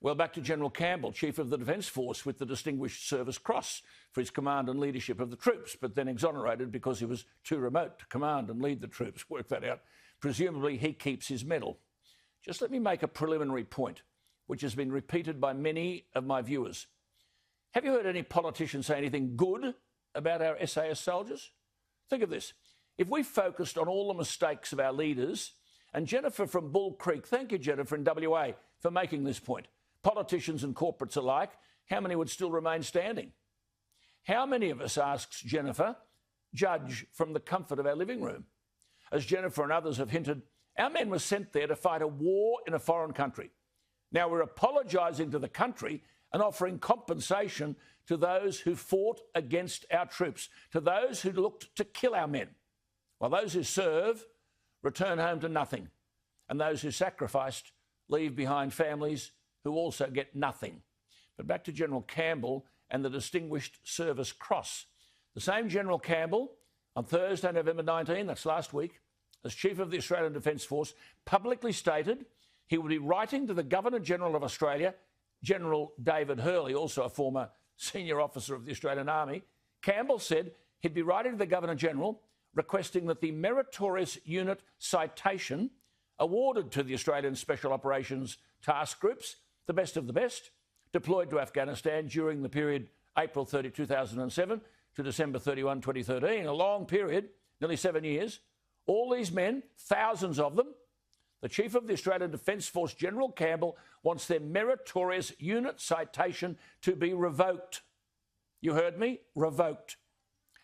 Well, back to General Campbell, Chief of the Defence Force with the Distinguished Service Cross for his command and leadership of the troops, but then exonerated because he was too remote to command and lead the troops. Work that out. Presumably he keeps his medal. Just let me make a preliminary point, which has been repeated by many of my viewers. Have you heard any politician say anything good about our SAS soldiers? Think of this. If we focused on all the mistakes of our leaders, and Jennifer from Bull Creek, thank you, Jennifer, in WA, for making this point, politicians and corporates alike, how many would still remain standing? How many of us, asks Jennifer, judge from the comfort of our living room? As Jennifer and others have hinted, our men were sent there to fight a war in a foreign country. Now we're apologising to the country and offering compensation to those who fought against our troops, to those who looked to kill our men, while those who serve return home to nothing, and those who sacrificed leave behind families who also get nothing. But back to General Campbell and the Distinguished Service Cross. The same General Campbell, on Thursday, November 19, that's last week, as Chief of the Australian Defence Force, publicly stated he would be writing to the Governor-General of Australia, General David Hurley, also a former senior officer of the Australian Army. Campbell said he'd be writing to the Governor-General requesting that the Meritorious Unit Citation awarded to the Australian Special Operations Task Groups, the best of the best, deployed to Afghanistan during the period April 30, 2007 to December 31, 2013, a long period, nearly 7 years. All these men, thousands of them, the Chief of the Australian Defence Force, General Campbell, wants their Meritorious Unit Citation to be revoked. You heard me? Revoked.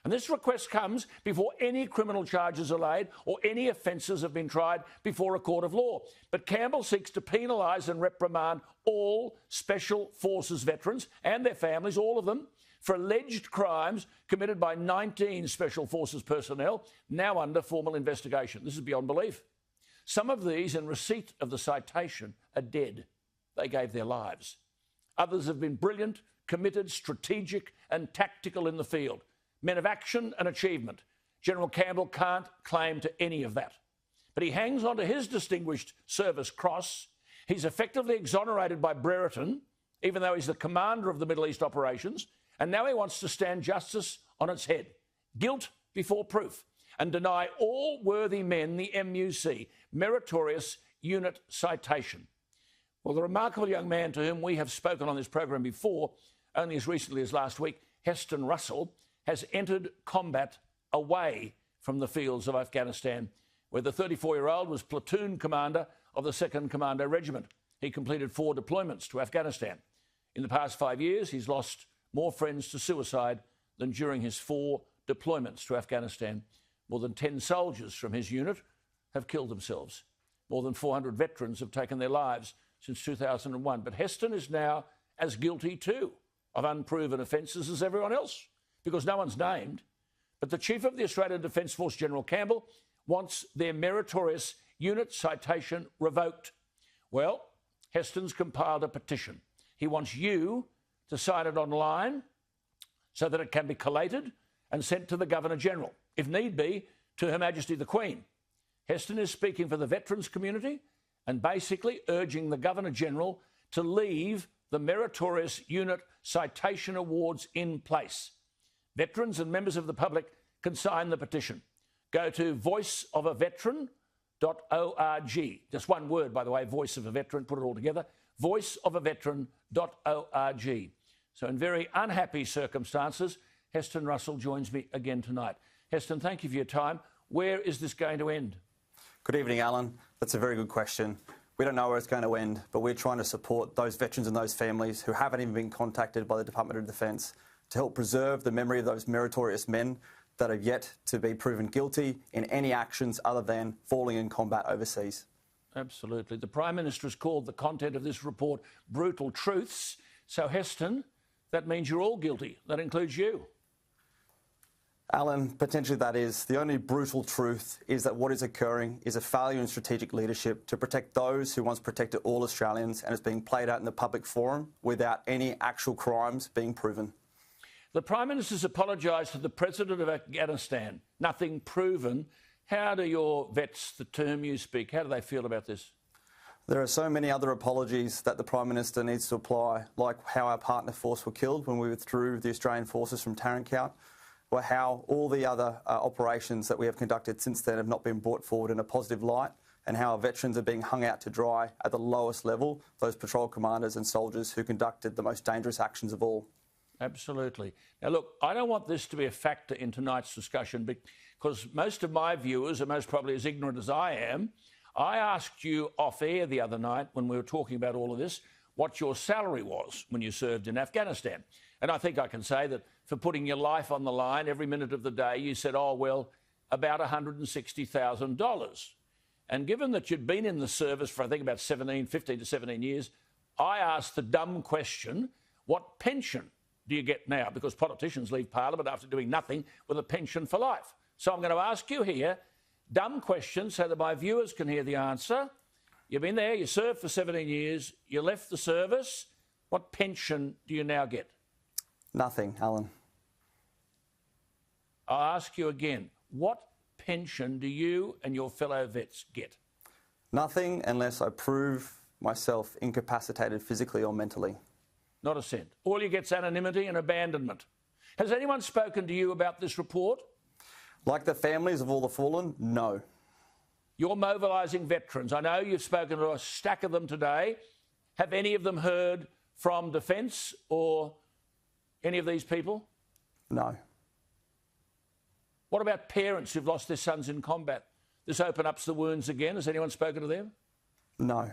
And this request comes before any criminal charges are laid or any offences have been tried before a court of law. But Campbell seeks to penalise and reprimand all Special Forces veterans and their families, all of them, for alleged crimes committed by 19 Special Forces personnel, now under formal investigation. This is beyond belief. Some of these, in receipt of the citation, are dead. They gave their lives. Others have been brilliant, committed, strategic and tactical in the field. Men of action and achievement. General Campbell can't claim to any of that. But he hangs on to his Distinguished Service Cross. He's effectively exonerated by Brereton, even though he's the commander of the Middle East operations, and now he wants to stand justice on its head. Guilt before proof. And deny all worthy men the MUC, Meritorious Unit Citation. Well, the remarkable young man to whom we have spoken on this program before, only as recently as last week, Heston Russell, has entered combat away from the fields of Afghanistan, where the 34-year-old was platoon commander of the 2nd Commando Regiment. He completed 4 deployments to Afghanistan. In the past 5 years, he's lost more friends to suicide than during his 4 deployments to Afghanistan. More than 10 soldiers from his unit have killed themselves. More than 400 veterans have taken their lives since 2001. But Heston is now as guilty too of unproven offences as everyone else, because no one's named. But the Chief of the Australian Defence Force, General Campbell, wants their Meritorious Unit Citation revoked. Well, Heston's compiled a petition. He wants you to sign it online so that it can be collated and sent to the Governor-General, if need be, to Her Majesty the Queen. Heston is speaking for the veterans community and basically urging the Governor-General to leave the Meritorious Unit Citation Awards in place. Veterans and members of the public can sign the petition. Go to voiceofaveteran.org. Just one word, by the way, voice of a veteran, put it all together. Voiceofaveteran.org. So in very unhappy circumstances, Heston Russell joins me again tonight. Heston, thank you for your time. Where is this going to end? Good evening, Alan. That's a very good question. We don't know where it's going to end, but we're trying to support those veterans and those families who haven't even been contacted by the Department of Defence to help preserve the memory of those meritorious men that are yet to be proven guilty in any actions other than falling in combat overseas. Absolutely. The Prime Minister has called the content of this report brutal truths. So, Heston, that means you're all guilty. That includes you. Alan, potentially that is. The only brutal truth is that what is occurring is a failure in strategic leadership to protect those who once protected all Australians, and it's being played out in the public forum without any actual crimes being proven. The Prime Minister's apologised to the President of Afghanistan. Nothing proven. How do your vets, the term you speak, how do they feel about this? There are so many other apologies that the Prime Minister needs to apply, like how our partner force were killed when we withdrew the Australian forces from Tarancount, or how all the other operations that we have conducted since then have not been brought forward in a positive light, and how our veterans are being hung out to dry at the lowest level, those patrol commanders and soldiers who conducted the most dangerous actions of all. Absolutely. Now, look, I don't want this to be a factor in tonight's discussion because most of my viewers are most probably as ignorant as I am. I asked you off air the other night when we were talking about all of this what your salary was when you served in Afghanistan. And I think I can say that for putting your life on the line every minute of the day, you said, oh, well, about $160,000. And given that you'd been in the service for, I think, about 15 to 17 years, I asked the dumb question, what pension do you get now? Because politicians leave Parliament after doing nothing with a pension for life. So I'm going to ask you here, dumb question so that my viewers can hear the answer. You've been there, you served for 17 years, you left the service. What pension do you now get? Nothing, Alan. I'll ask you again, what pension do you and your fellow vets get? Nothing unless I prove myself incapacitated physically or mentally. Not a cent. All you get's anonymity and abandonment. Has anyone spoken to you about this report? Like the families of all the fallen, no. You're mobilising veterans. I know you've spoken to a stack of them today. Have any of them heard from Defence or any of these people? No. What about parents who've lost their sons in combat? This opens up the wounds again. Has anyone spoken to them? No.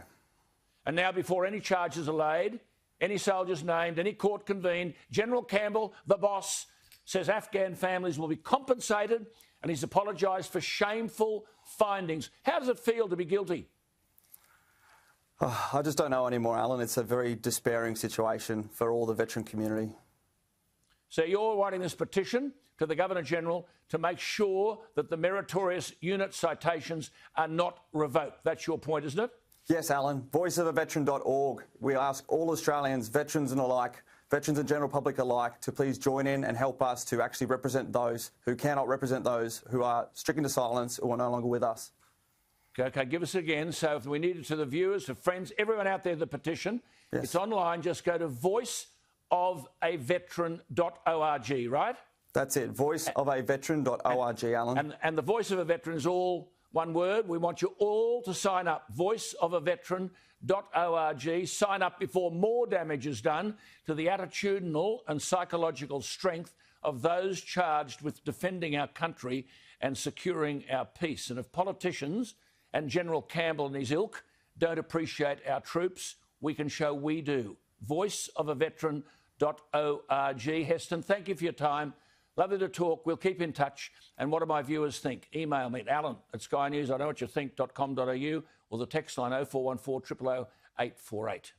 And now, before any charges are laid, any soldiers named, any court convened, General Campbell, the boss, says Afghan families will be compensated, and he's apologised for shameful findings. How does it feel to be guilty? I just don't know anymore, Alan. It's a very despairing situation for all the veteran community. So you're writing this petition to the Governor-General to make sure that the Meritorious Unit Citations are not revoked. That's your point, isn't it? Yes, Alan. voiceofaveteran.org. We ask all Australians, veterans and alike, veterans and general public alike, to please join in and help us to actually represent those who cannot represent those who are stricken to silence or are no longer with us. Okay, give us again. So if we need it to the viewers, to friends, everyone out there, the petition, yes. It's online. Just go to voiceofaveteran.org, right? That's it, voiceofaveteran.org, Alan. And the Voice of a Veteran is all one word. We want you all to sign up, voiceofaveteran.org. Sign up before more damage is done to the attitudinal and psychological strength of those charged with defending our country and securing our peace. And if politicians and General Campbell and his ilk don't appreciate our troops, we can show we do. voiceofaveteran.org. Heston, thank you for your time. Lovely to talk. We'll keep in touch. And what do my viewers think? Email me at alan@skynews, I know what you think.com.au, or the text line 0414 000 848.